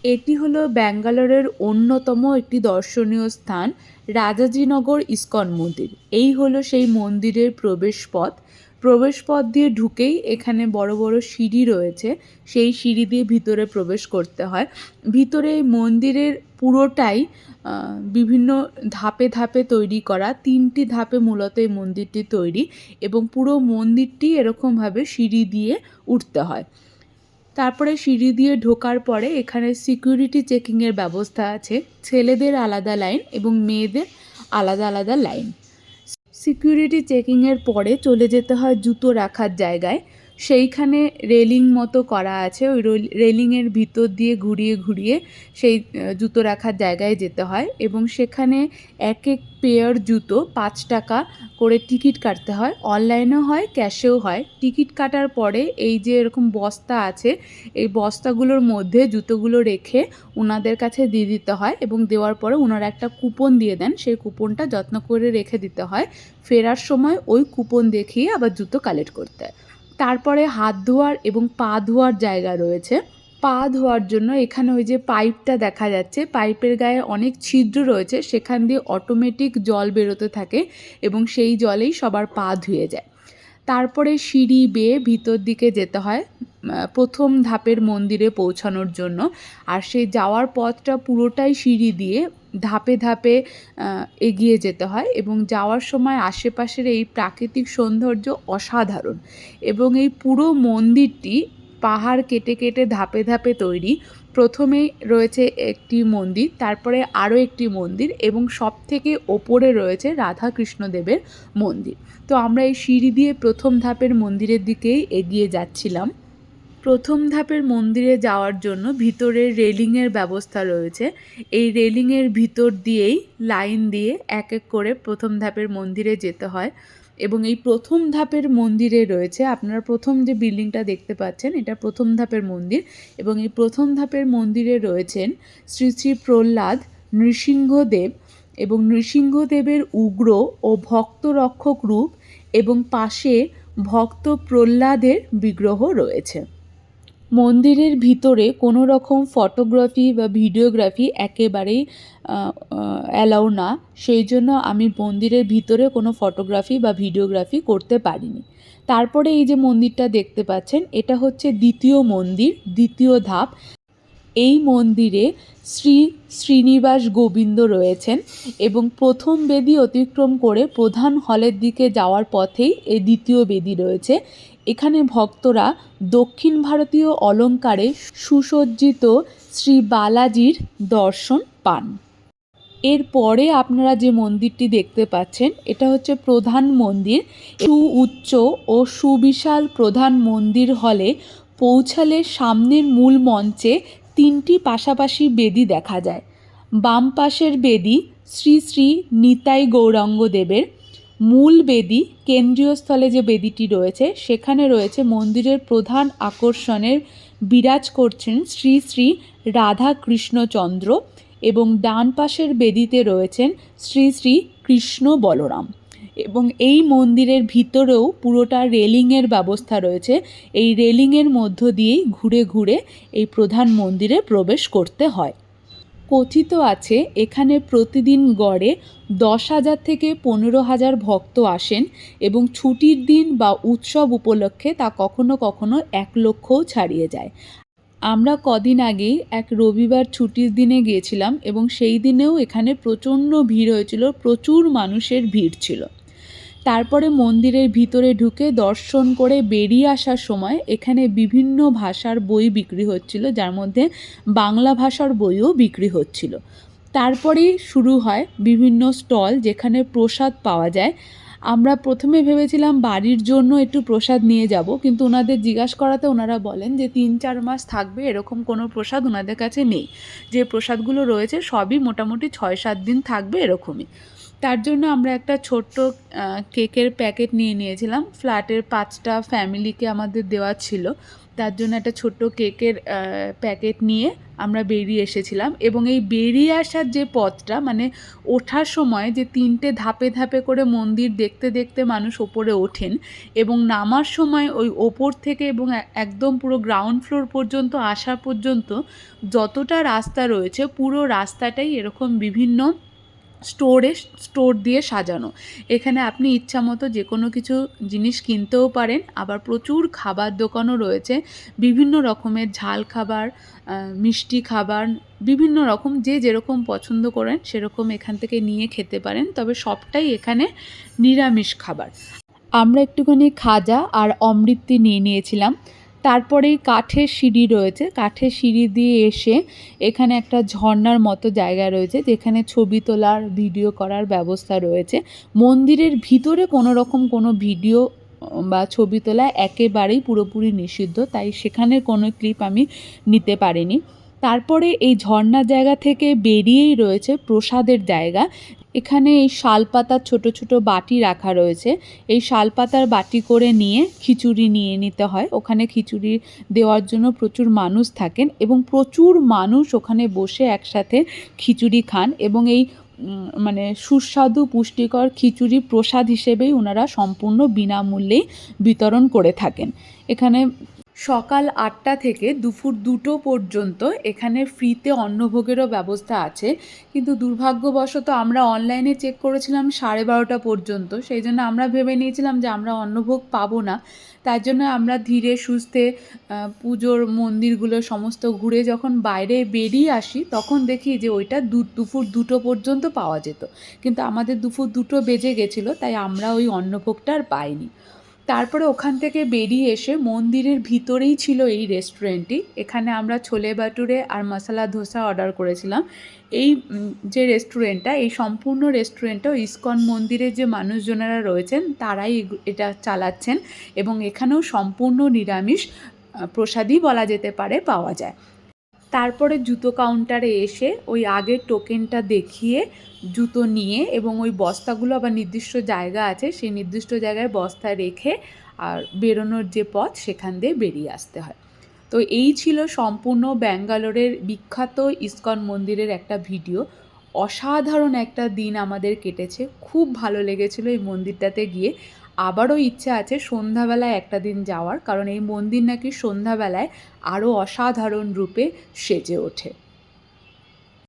এটি হলো ব্যাঙ্গালোরের অন্যতম একটি দর্শনীয় স্থান, রাজাজিনগর ইস্কন মন্দির। এই হলো সেই মন্দিরের প্রবেশপথ। প্রবেশপথ দিয়ে ঢুকেই এখানে বড় বড় সিঁড়ি রয়েছে, সেই সিঁড়ি দিয়ে ভিতরে প্রবেশ করতে হয়। ভিতরে এই মন্দিরের পুরোটাই বিভিন্ন ধাপে ধাপে তৈরি করা, 3টি ধাপে মূলত এই মন্দিরটি তৈরি, এবং পুরো মন্দিরটি এরকমভাবে সিঁড়ি দিয়ে উঠতে হয়। তারপরে সিঁড়ি দিয়ে ঢোকার পরে এখানে সিকিউরিটি চেকিংয়ের ব্যবস্থা আছে। ছেলেদের আলাদা লাইন এবং মেয়েদের আলাদা আলাদা লাইন। সিকিউরিটি চেকিংয়ের পরে চলে যেতে হয় জুতো রাখার জায়গায়। সেইখানে রেলিং মতো করা আছে, ওই রেলিংয়ের ভিতর দিয়ে ঘুরিয়ে ঘুরিয়ে সেই জুতো রাখার জায়গায় যেতে হয়, এবং সেখানে এক এক পেয়ার জুতো 5 টাকা করে টিকিট কাটতে হয়। অনলাইনেও হয়, ক্যাশেও হয়। টিকিট কাটার পরে এই যে এরকম বস্তা আছে, এই বস্তাগুলোর মধ্যে জুতোগুলো রেখে ওনাদের কাছে দিয়ে দিতে হয়, এবং দেওয়ার পরে ওনারা একটা কুপন দিয়ে দেন, সেই কুপনটা যত্ন করে রেখে দিতে হয়। ফেরার সময় ওই কুপন দেখিয়ে আবার জুতো কালেক্ট করতে হয়। তারপরে হাত ধোয়ার এবং পা ধোয়ার জায়গা রয়েছে। পা ধোয়ার জন্য এখানে ওই যে পাইপটা দেখা যাচ্ছে, পাইপের গায়ে অনেক ছিদ্র রয়েছে, সেখান দিয়ে অটোমেটিক জল বেরোতে থাকে এবং সেই জলেই সবার পা ধুয়ে যায়। তারপরে সিঁড়ি বেয়ে ভিতর দিকে যেতে হয় প্রথম ধাপের মন্দিরে পৌঁছানোর জন্য। আর সেই যাওয়ার পথটা পুরোটাই সিঁড়ি দিয়ে ধাপে ধাপে এগিয়ে যেতে হয়, এবং যাওয়ার সময় আশেপাশের এই প্রাকৃতিক সৌন্দর্য অসাধারণ। এবং এই পুরো মন্দিরটি পাহাড় কেটে কেটে ধাপে ধাপে তৈরি। প্রথমেই রয়েছে একটি মন্দির, তারপরে আরও একটি মন্দির, এবং সবথেকে ওপরে রয়েছে রাধাকৃষ্ণদেবের মন্দির। তো আমরা এই সিঁড়ি দিয়ে প্রথম ধাপের মন্দিরের দিকেই এগিয়ে যাচ্ছিলাম। প্রথম ধাপের মন্দিরে যাওয়ার জন্য ভিতরে রেলিংয়ের ব্যবস্থা রয়েছে। এই রেলিংয়ের ভিতর দিয়েই লাইন দিয়ে এক এক করে প্রথম ধাপের মন্দিরে যেতে হয়। এবং এই প্রথম ধাপের মন্দিরে রয়েছে, আপনারা প্রথম যে বিল্ডিংটা দেখতে পাচ্ছেন, এটা প্রথম ধাপের মন্দির, এবং এই প্রথম ধাপের মন্দিরে রয়েছেন শ্রী শ্রী প্রহ্লাদ, নৃসিংহদেব, এবং নৃসিংহদেবের উগ্র ও ভক্তরক্ষক রূপ, এবং পাশে ভক্ত প্রহ্লাদের বিগ্রহ রয়েছে। মন্দিরের ভিতরে কোনো রকম ফটোগ্রাফি বা ভিডিওগ্রাফি একেবারেই অ্যালাউ না, সেই জন্য আমি মন্দিরের ভিতরে কোনো ফটোগ্রাফি বা ভিডিওগ্রাফি করতে পারিনি। তারপরে এই যে মন্দিরটা দেখতে পাচ্ছেন, এটা হচ্ছে দ্বিতীয় মন্দির, দ্বিতীয় ধাপ। এই মন্দিরে শ্রী শ্রীনিবাস গোবিন্দ রয়েছেন, এবং প্রথম বেদি অতিক্রম করে প্রধান হলের দিকে যাওয়ার পথেই এই দ্বিতীয় বেদি রয়েছে। এখানে ভক্তরা দক্ষিণ ভারতীয় অলঙ্কারে সুসজ্জিত শ্রী বালাজির দর্শন পান। এরপরে আপনারা যে মন্দিরটি দেখতে পাচ্ছেন, এটা হচ্ছে প্রধান মন্দির। সুউচ্চ ও সুবিশাল প্রধান মন্দির হলে পৌঁছালে সামনের মূল মঞ্চে 3টি পাশাপাশি বেদি দেখা যায়। বাম পাশের বেদি শ্রী শ্রী নিতাই গৌরাঙ্গদেবের। মূল বেদি, কেন্দ্রীয় স্থলে যে বেদিটি রয়েছে, সেখানে রয়েছে মন্দিরের প্রধান আকর্ষণের বিরাজ করছেন শ্রী শ্রী রাধা কৃষ্ণচন্দ্র, এবং ডান পাশের বেদিতে রয়েছেন শ্রী শ্রী কৃষ্ণ বলরাম। এবং এই মন্দিরের ভিতরেও পুরোটা রেলিংয়ের ব্যবস্থা রয়েছে। এই রেলিংয়ের মধ্য দিয়েই ঘুরে ঘুরে এই প্রধান মন্দিরে প্রবেশ করতে হয়। কথিত আছে এখানে প্রতিদিন গড়ে 10,000 থেকে 15,000 ভক্ত আসেন, এবং ছুটির দিন বা উৎসব উপলক্ষে তা কখনো কখনো 1 লক্ষও ছাড়িয়ে যায়। আমরা কদিন আগেই এক রবিবার ছুটির দিনে গিয়েছিলাম, এবং সেই দিনেও এখানে প্রচণ্ড ভিড় হয়েছিল, প্রচুর মানুষের ভিড় ছিল। তারপরে মন্দিরের ভিতরে ঢুকে দর্শন করে বেরিয়ে আসার সময় এখানে বিভিন্ন ভাষার বই বিক্রি হচ্ছিল, যার মধ্যে বাংলা ভাষার বইও বিক্রি হচ্ছিল। তারপরেই শুরু হয় বিভিন্ন স্টল, যেখানে প্রসাদ পাওয়া যায়। আমরা প্রথমে ভেবেছিলাম বাড়ির জন্য একটু প্রসাদ নিয়ে যাব, কিন্তু ওনাদের জিজ্ঞাসা করাতে ওনারা বলেন যে 3-4 মাস থাকবে এরকম কোনো প্রসাদ ওনাদের কাছে নেই। যে প্রসাদগুলো রয়েছে সবই মোটামুটি 6-7 দিন থাকবে এরকমই। তার জন্য আমরা একটা ছোট্ট কেকের প্যাকেট নিয়ে নিয়েছিলাম। ফ্ল্যাটের 5টা ফ্যামিলিকে আমাদের দেওয়া ছিল, তার জন্য একটা ছোট্ট কেকের প্যাকেট নিয়ে আমরা বেরিয়ে এসেছিলাম। এবং এই বেরিয়ে আসার যে পথটা, মানে ওঠার সময় যে 3টে ধাপে ধাপে করে মন্দির দেখতে দেখতে মানুষ ওপরে ওঠেন, এবং নামার সময় ওই ওপর থেকে এবং একদম পুরো গ্রাউন্ড ফ্লোর পর্যন্ত আসা পর্যন্ত যতটা রাস্তা রয়েছে, পুরো রাস্তাটাই এরকম বিভিন্ন স্টোর দিয়ে সাজানো। এখানে আপনি ইচ্ছা মতো যে কোনো কিছু জিনিস কিনতেও পারেন, আবার প্রচুর খাবার দোকানও রয়েছে, বিভিন্ন রকমের ঝাল খাবার, মিষ্টি খাবার, বিভিন্ন রকম যে যেরকম পছন্দ করেন সেরকম এখান থেকে নিয়ে খেতে পারেন, তবে সবটাই এখানে নিরামিষ খাবার। আমরা একটুখানি খাজা আর অমৃতি নিয়ে নিয়েছিলাম। তারপরেই কাঠের সিঁড়ি রয়েছে, কাঠের সিঁড়ি দিয়ে এসে এখানে একটা ঝর্ণার মতো জায়গা রয়েছে যেখানে ছবি তোলার, ভিডিও করার ব্যবস্থা রয়েছে। মন্দিরের ভিতরে কোনো রকম কোনো ভিডিও বা ছবি তোলা একেবারেই পুরোপুরি নিষিদ্ধ, তাই সেখানে কোনো ক্লিপ আমি নিতে পারিনি। তারপরে এই ঝর্ণার জায়গা থেকে বেরিয়েই রয়েছে প্রসাদের জায়গা। এখানে এই শালপাতার ছোট ছোট বাটি রাখা রয়েছে। এই শালপাতার বাটি করে নিয়ে খিচুড়ি নিয়ে নিতে হয়। ওখানে খিচুড়ি দেওয়ার জন্য প্রচুর মানুষ থাকেন এবং প্রচুর মানুষ ওখানে বসে একসাথে খিচুড়ি খান, এবং এই মানে সুস্বাদু পুষ্টিকর খিচুড়ি প্রসাদ হিসেবেই ওনারা সম্পূর্ণ বিনামূল্যেই বিতরণ করে থাকেন। এখানে সকাল 8টা থেকে দুপুর 2টো পর্যন্ত এখানে ফ্রিতে অন্নভোগেরও ব্যবস্থা আছে, কিন্তু দুর্ভাগ্যবশত আমরা অনলাইনে চেক করেছিলাম 12:30 পর্যন্ত, সেই জন্য আমরা ভেবে নিয়েছিলাম যে আমরা অন্নভোগ পাবো না। তার জন্য আমরা ধীরে সুস্থে পুজোর মন্দিরগুলো সমস্ত ঘুরে যখন বাইরে বেরিয়ে আসি, তখন দেখি যে ওইটা দুপুর 2টো পর্যন্ত পাওয়া যেত, কিন্তু আমাদের দুপুর 2টো বেজে গেছিলো, তাই আমরা ওই অন্নভোগটা আর পাইনি। তারপরে ওখান থেকে বেরিয়ে এসে মন্দিরের ভিতরেই ছিল এই রেস্টুরেন্টটি। এখানে আমরা ছোলে বাটুরে আর মশলা ধোসা অর্ডার করেছিলাম। এই যে রেস্টুরেন্টটা, এই সম্পূর্ণ রেস্টুরেন্টটা ইস্কন মন্দিরের যে মানুষজনেরা রয়েছেন তারাই এটা চালাচ্ছেন, এবং এখানেও সম্পূর্ণ নিরামিষ প্রসাদই বলা যেতে পারে পাওয়া যায়। তারপরে জুতো কাউন্টারে এসে ওই আগের টোকেনটা দেখিয়ে জুতো নিয়ে, এবং ওই বস্তাগুলো আবার নির্দিষ্ট জায়গা আছে, সেই নির্দিষ্ট জায়গায় বস্তা রেখে আর বেরোনোর যে পথ সেখান দিয়ে বেরিয়ে আসতে হয়। তো এই ছিল সম্পূর্ণ ব্যাঙ্গালোরের বিখ্যাত ইস্কন মন্দিরের একটা ভিডিও। অসাধারণ একটা দিন আমাদের কেটেছে, খুব ভালো লেগেছিলো এই মন্দিরটাতে গিয়ে। আবারও ইচ্ছা আছে সন্ধ্যাবেলায় একটা দিন যাওয়ার, কারণ এই মন্দির নাকি সন্ধ্যাবেলায় আরও অসাধারণ রূপে সেজে ওঠে।